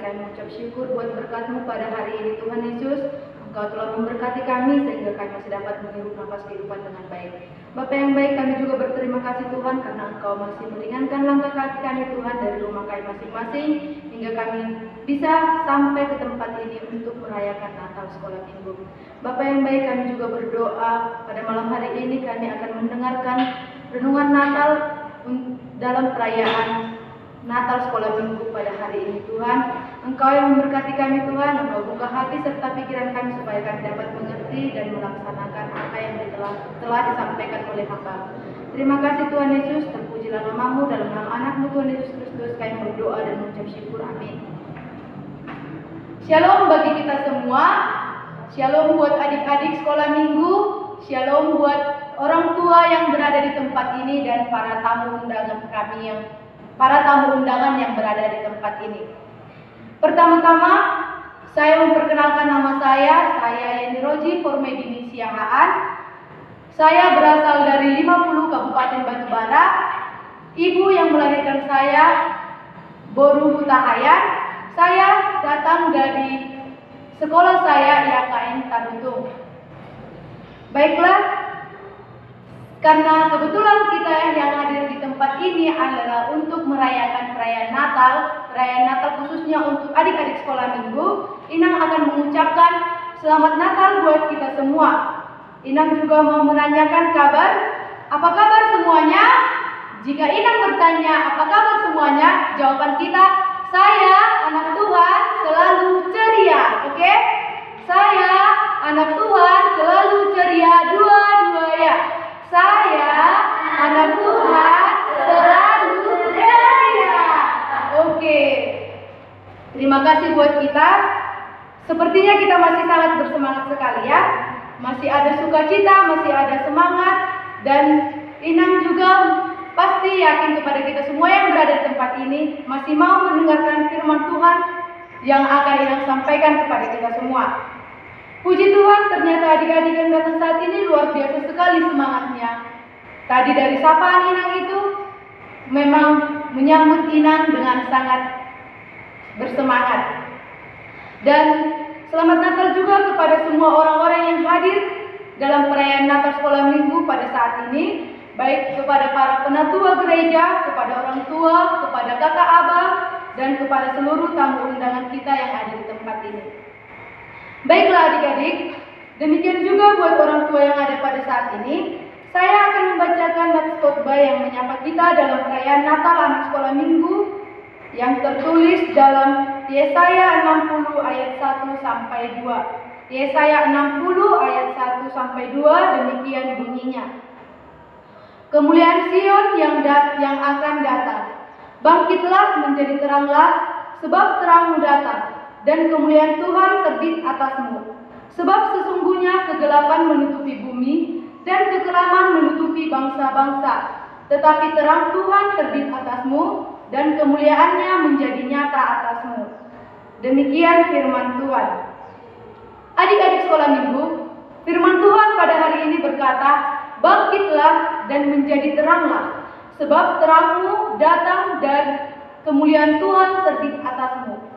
kami mengucap syukur buat berkat-Mu pada hari ini Tuhan Yesus. Engkau telah memberkati kami sehingga kami masih dapat menghirup nafas kehidupan dengan baik. Bapa yang baik, kami juga berterima kasih Tuhan karena Engkau masih meringankan langkah kaki kami Tuhan dari rumah kami masing-masing hingga kami bisa sampai ke tempat ini untuk merayakan Natal sekolah minggu. Bapa yang baik, kami juga berdoa pada malam hari ini kami akan mendengarkan renungan Natal dalam perayaan Natal sekolah minggu pada hari ini Tuhan. Engkau yang memberkati kami Tuhan, Engkau buka hati serta pikiran kami supaya kami dapat mengerti dan melaksanakan apa yang telah disampaikan oleh hamba. Terima kasih Tuhan Yesus, terpujilah nama-Mu, dalam nama anak-Mu Tuhan Yesus Kristus kami berdoa dan mengucap syukur, amin. Shalom bagi kita semua, shalom buat adik-adik sekolah minggu, shalom buat orang tua yang berada di tempat ini dan para tamu undangan yang berada di tempat ini. Pertama-tama, saya memperkenalkan nama saya Yeni Roji Formedini Siahaan. Saya berasal dari 50 Kabupaten Batubara. Ibu yang melahirkan saya, Boru Hutahayan. Saya datang dari sekolah saya, IAKN Tarutung. Baiklah, karena kebetulan kita yang hadir di tempat ini adalah untuk merayakan perayaan Natal khususnya untuk adik-adik sekolah minggu, Inang akan mengucapkan selamat Natal buat kita semua. Inang juga mau menanyakan kabar, apa kabar semuanya? Jika Inang bertanya apa kabar semuanya, jawaban kita, saya anak Tuhan selalu ceria, oke? Saya anak Tuhan selalu ceria, dua-dua ya. Saya anak Tuhan selalu ceria. Oke. Terima kasih buat kita. Sepertinya kita masih sangat bersemangat sekali ya. Masih ada sukacita, masih ada semangat, dan Inang juga pasti yakin kepada kita semua yang berada di tempat ini masih mau mendengarkan firman Tuhan yang akan Inang sampaikan kepada kita semua. Puji Tuhan, ternyata adik-adik yang datang saat ini luar biasa sekali semangatnya. Tadi dari sapaan Inang itu memang menyambut Inang dengan sangat bersemangat. Dan selamat Natal juga kepada semua orang-orang yang hadir dalam perayaan Natal sekolah minggu pada saat ini, baik kepada para penatua gereja, kepada orang tua, kepada kakak abah, dan kepada seluruh tamu undangan kita yang ada di tempat ini. Baiklah adik-adik, demikian juga buat orang tua yang ada pada saat ini, saya akan membacakan nats khotbah yang menyapa kita dalam perayaan Natal anak sekolah minggu yang tertulis dalam Yesaya 60 ayat 1 sampai 2. Yesaya 60 ayat 1 sampai 2 demikian bunyinya. Kemuliaan Sion yang akan datang. Bangkitlah menjadi teranglah, sebab terangmu datang. Dan kemuliaan Tuhan terbit atasmu. Sebab sesungguhnya kegelapan menutupi bumi dan kekelaman menutupi bangsa-bangsa. Tetapi terang Tuhan terbit atasmu dan kemuliaannya menjadi nyata atasmu. Demikian firman Tuhan. Adik-adik sekolah minggu, firman Tuhan pada hari ini berkata, bangkitlah dan menjadi teranglah. Sebab terangmu datang dan kemuliaan Tuhan terbit atasmu.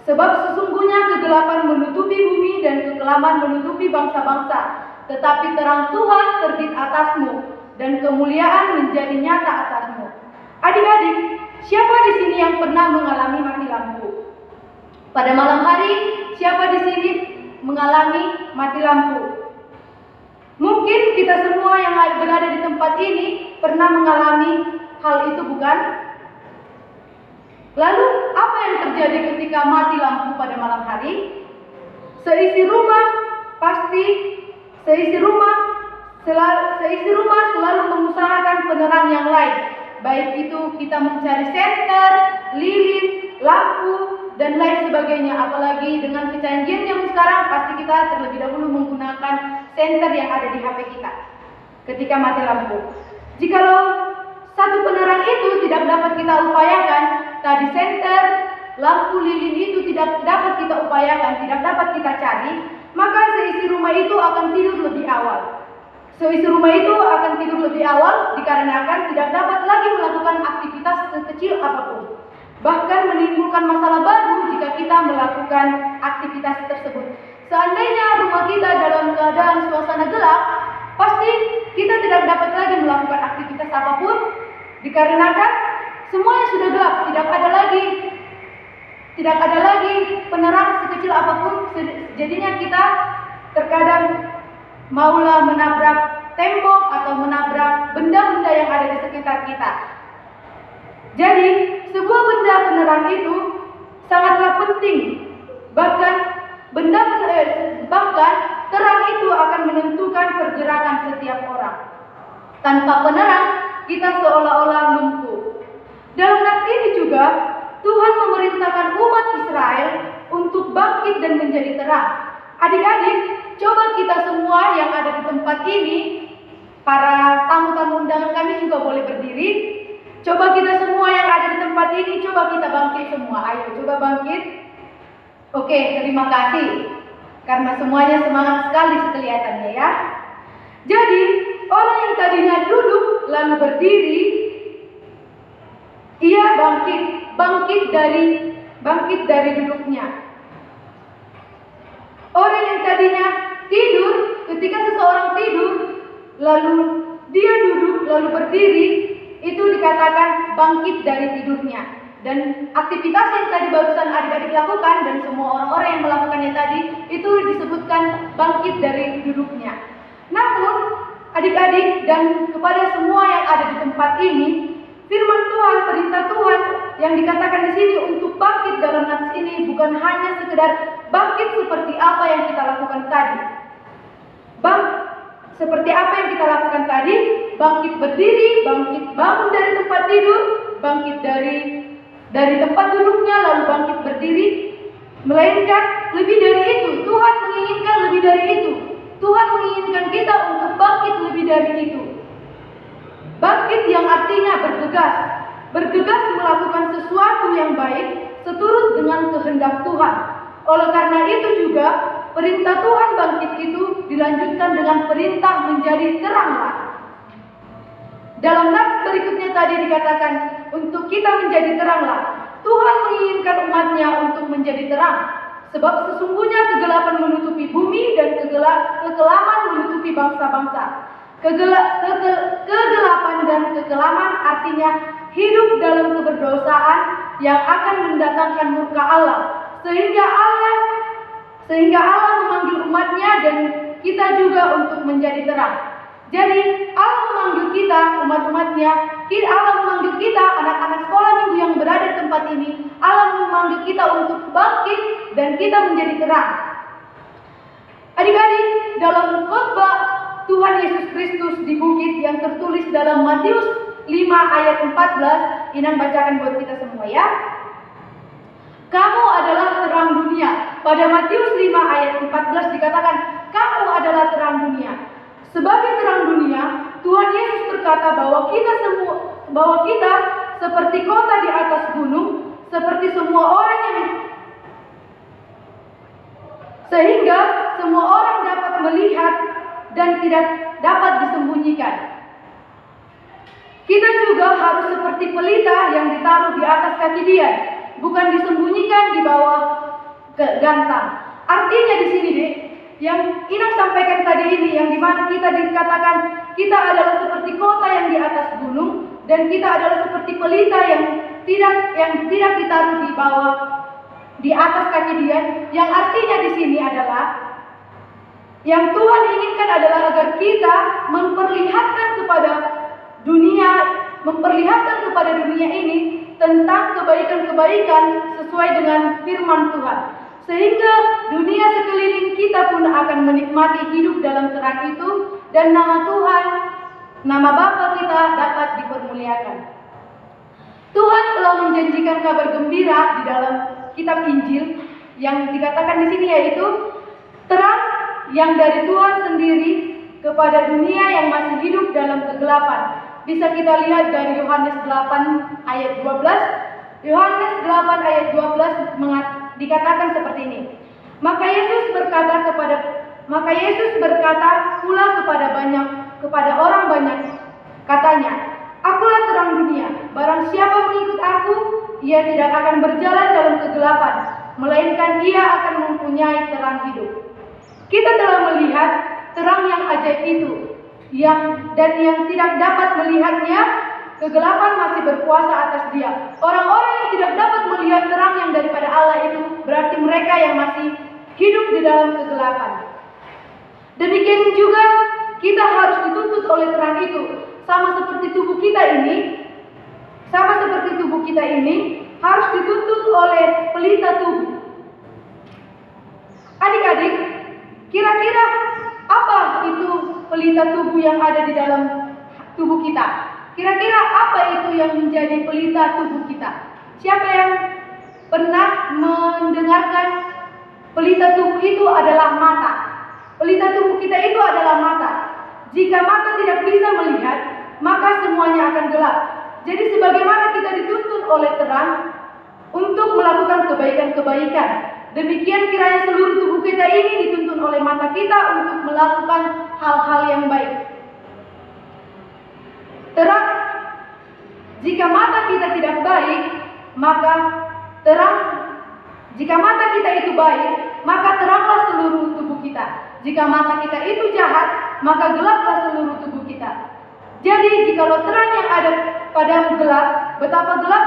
Sebab sesungguhnya kegelapan menutupi bumi dan kekelaman menutupi bangsa-bangsa, tetapi terang Tuhan terbit atasmu dan kemuliaan menjadi nyata atasmu. Adik-adik, siapa di sini yang pernah mengalami mati lampu? Pada malam hari, siapa di sini mengalami mati lampu? Mungkin kita semua yang berada di tempat ini pernah mengalami hal itu, bukan? Lalu apa yang terjadi ketika mati lampu pada malam hari? Seisi rumah selalu mengusahakan penerang yang lain. Baik itu kita mencari senter, lilin, lampu, dan lain sebagainya. Apalagi dengan kecanggihan yang sekarang, pasti kita terlebih dahulu menggunakan senter yang ada di HP kita ketika mati lampu. Jikalau satu penerang itu tidak dapat kita upayakan, tadi senter, lampu, lilin itu tidak dapat kita upayakan, tidak dapat kita cari, maka seisi rumah itu akan tidur lebih awal. Seisi rumah itu akan tidur lebih awal dikarenakan tidak dapat lagi melakukan aktivitas sekecil apapun. Bahkan menimbulkan masalah baru jika kita melakukan aktivitas tersebut. Seandainya rumah kita dalam keadaan suasana gelap, pasti kita tidak dapat lagi melakukan aktivitas apapun, dikarenakan semuanya sudah gelap, tidak ada lagi penerang sekecil apapun. Jadinya kita terkadang maulah menabrak tembok atau menabrak benda-benda yang ada di sekitar kita. Jadi, sebuah benda penerang itu sangatlah penting. Bahkan terang itu akan menentukan pergerakan setiap orang. Tanpa penerang, kita seolah-olah lumpuh. Dalam nats ini juga, Tuhan memerintahkan umat Israel untuk bangkit dan menjadi terang. Adik-adik, coba kita semua yang ada di tempat ini, para tamu-tamu undangan kami juga boleh berdiri. Coba kita semua yang ada di tempat ini, coba kita bangkit semua. Ayo, coba bangkit. Oke, terima kasih. Karena semuanya semangat sekali kelihatannya ya. Jadi, orang yang tadinya duduk lalu berdiri, ia bangkit dari duduknya. Orang yang tadinya tidur, ketika seseorang tidur, lalu dia duduk lalu berdiri, itu dikatakan bangkit dari tidurnya. Dan aktivitas yang tadi barusan adik-adik lakukan dan semua orang-orang yang melakukannya tadi, itu disebutkan bangkit dari duduknya. Namun, adik-adik dan kepada semua yang ada di tempat ini, firman Tuhan, perintah Tuhan yang dikatakan di sini untuk bangkit dalam nats ini bukan hanya sekedar bangkit seperti apa yang kita lakukan tadi. Seperti apa yang kita lakukan tadi, bangkit berdiri, bangkit bangun dari tempat tidur, bangkit dari tempat duduknya lalu bangkit berdiri, melainkan lebih dari itu. Tuhan menginginkan lebih dari itu. Tuhan menginginkan kita untuk bangkit lebih dari itu. Bangkit yang artinya bergegas melakukan sesuatu yang baik seturut dengan kehendak Tuhan. Oleh karena itu juga perintah Tuhan bangkit itu dilanjutkan dengan perintah menjadi teranglah. Dalam nats berikutnya tadi dikatakan untuk kita menjadi teranglah. Tuhan menginginkan umatnya untuk menjadi terang. Sebab sesungguhnya kegelapan menutupi bumi dan kekelaman menutupi bangsa-bangsa. Kegelapan dan kekelaman artinya hidup dalam keberdosaan yang akan mendatangkan murka Allah. Sehingga Allah memanggil umatnya dan kita juga untuk menjadi terang. Jadi Allah memanggil kita, umat-umatnya, Allah memanggil kita, anak-anak sekolah minggu yang berada di tempat ini, Allah memanggil kita untuk bangkit dan kita menjadi terang. Adik-adik, dalam khotbah Tuhan Yesus Kristus di bukit yang tertulis dalam Matius 5 ayat 14, Inang bacakan buat kita semua ya. Kamu adalah terang dunia. Pada Matius 5 ayat 14 dikatakan, kamu adalah terang dunia. Sebagai terang dunia, Tuhan Yesus berkata bahwa kita seperti kota di atas gunung, seperti semua orang sehingga semua orang dapat melihat dan tidak dapat disembunyikan. Kita juga harus seperti pelita yang ditaruh di atas kaki dia, bukan disembunyikan di bawah gantang. Artinya di sini deh, yang Inang sampaikan tadi ini, yang dimana kita dikatakan kita adalah seperti kota yang di atas gunung dan kita adalah seperti pelita yang tidak ditaruh di atas kaki dia. Yang artinya di sini adalah yang Tuhan inginkan adalah agar kita memperlihatkan kepada dunia ini tentang kebaikan-kebaikan sesuai dengan firman Tuhan. Sehingga dunia sekeliling kita pun akan menikmati hidup dalam terang itu dan nama Tuhan, nama Bapa kita dapat dipermuliakan. Tuhan telah menjanjikan kabar gembira di dalam kitab Injil yang dikatakan di sini, yaitu terang yang dari Tuhan sendiri kepada dunia yang masih hidup dalam kegelapan. Bisa kita lihat dari Yohanes 8 ayat 12. Yohanes 8 ayat 12 dikatakan seperti ini. Maka Yesus berkata pula kepada orang banyak, katanya, akulah terang dunia. Barang siapa mengikut aku, ia tidak akan berjalan dalam kegelapan, melainkan ia akan mempunyai terang hidup. Kita telah melihat terang yang ajaib itu, yang tidak dapat melihatnya, kegelapan masih berkuasa atas dia. Orang-orang yang tidak dapat melihat terang yang daripada Allah itu, berarti mereka yang masih hidup di dalam kegelapan. Demikian juga kita harus dituntut oleh terang itu, sama seperti tubuh kita ini harus dituntut oleh pelita tubuh. Adik-adik, kira-kira apa itu pelita tubuh yang ada di dalam tubuh kita? Kira-kira apa itu yang menjadi pelita tubuh kita? Siapa yang pernah mendengarkan pelita tubuh itu adalah mata? Pelita tubuh kita itu adalah mata. Jika mata tidak bisa melihat, maka semuanya akan gelap. Jadi sebagaimana kita dituntut oleh terang untuk melakukan kebaikan-kebaikan, demikian kiranya seluruh tubuh kita ini dituntut oleh mata kita untuk melakukan hal-hal yang baik. Terang, jika mata kita tidak baik, maka terang, jika mata kita itu baik, maka teranglah seluruh tubuh kita. Jika mata kita itu jahat, maka gelaplah seluruh tubuh kita. Jadi jikalau terang yang ada padamu gelap, betapa gelap.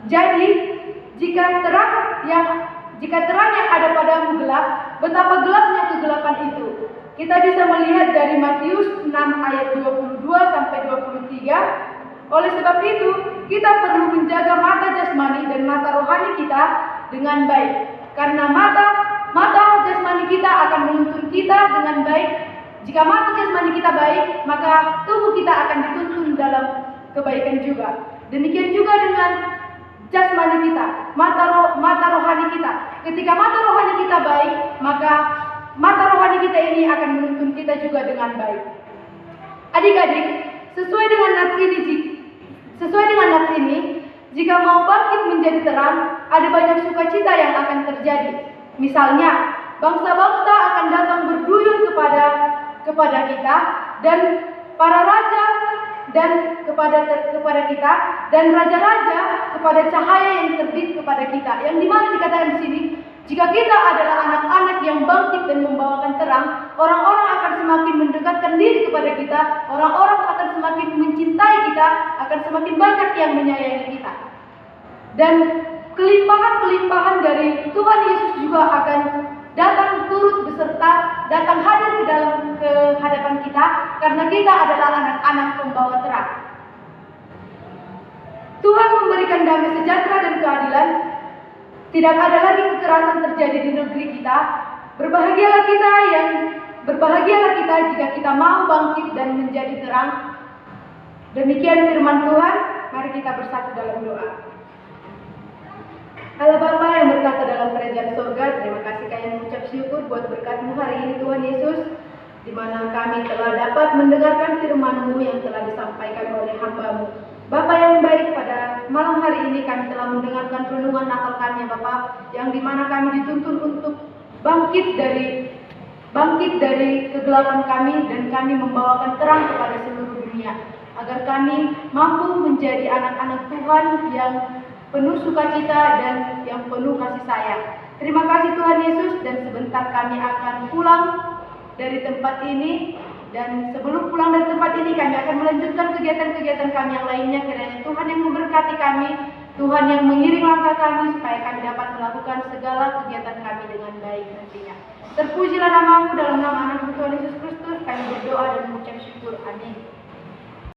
Jadi jika terang yang ada padamu gelap, betapa gelapnya kegelapan itu. Kita bisa melihat dari Matius 6 ayat 22 sampai 23. Oleh sebab itu, kita perlu menjaga mata jasmani dan mata rohani kita dengan baik. Karena mata jasmani kita akan menuntun kita dengan baik. Jika mata jasmani kita baik, maka tubuh kita akan dituntun dalam kebaikan juga. Demikian juga dengan jasmani kita, mata rohani kita. Ketika mata rohani kita baik, maka mata rohani kita ini akan menuntun kita juga dengan baik. Adik-adik, sesuai dengan nats ini, jika mau bangkit menjadi terang, ada banyak sukacita yang akan terjadi. Misalnya, bangsa-bangsa akan datang berduyun kepada kita, dan para raja dan kepada kita, dan raja-raja kepada cahaya yang terbit kepada kita. Yang dimana dikatakan di sini, jika kita adalah anak-anak yang bangkit dan membawakan terang, orang-orang akan semakin mendekatkan diri kepada kita, orang-orang akan semakin mencintai kita, akan semakin banyak yang menyayangi kita. Dan kelimpahan-kelimpahan dari Tuhan Yesus juga akan datang turut beserta, datang hadir ke hadapan kita, karena kita adalah anak-anak pembawa terang. Tuhan memberikan damai sejahtera dan keadilan. Tidak ada lagi kekerasan terjadi di negeri kita. Berbahagialah kita jika kita mau bangkit dan menjadi terang. Demikian firman Tuhan. Mari kita bersatu dalam doa. Allah Bapa yang berkata dalam kerajaan surga, terima kasih kami mengucap syukur buat berkat-Mu hari ini Tuhan Yesus, di mana kami telah dapat mendengarkan firman-Mu yang telah disampaikan oleh hamba-Mu. Bapa yang baik, pada malam hari ini kami telah mendengarkan renungan Natal kami, Bapa, yang di mana kami dituntun untuk bangkit dari kegelapan kami, dan kami membawakan terang kepada seluruh dunia, agar kami mampu menjadi anak-anak Tuhan yang penuh sukacita dan yang penuh kasih sayang. Terima kasih Tuhan Yesus, dan sebentar kami akan pulang dari tempat ini, dan sebelum pulang dari tempat ini kami akan melanjutkan kegiatan-kegiatan kami yang lainnya. Kiranya Tuhan yang memberkati kami, Tuhan yang mengiring langkah kami supaya kami dapat melakukan segala kegiatan kami dengan baik nantinya. Terpujilah nama-Mu, dalam nama Anak Tuhan Yesus Kristus kami berdoa dan mengucap syukur. Amin.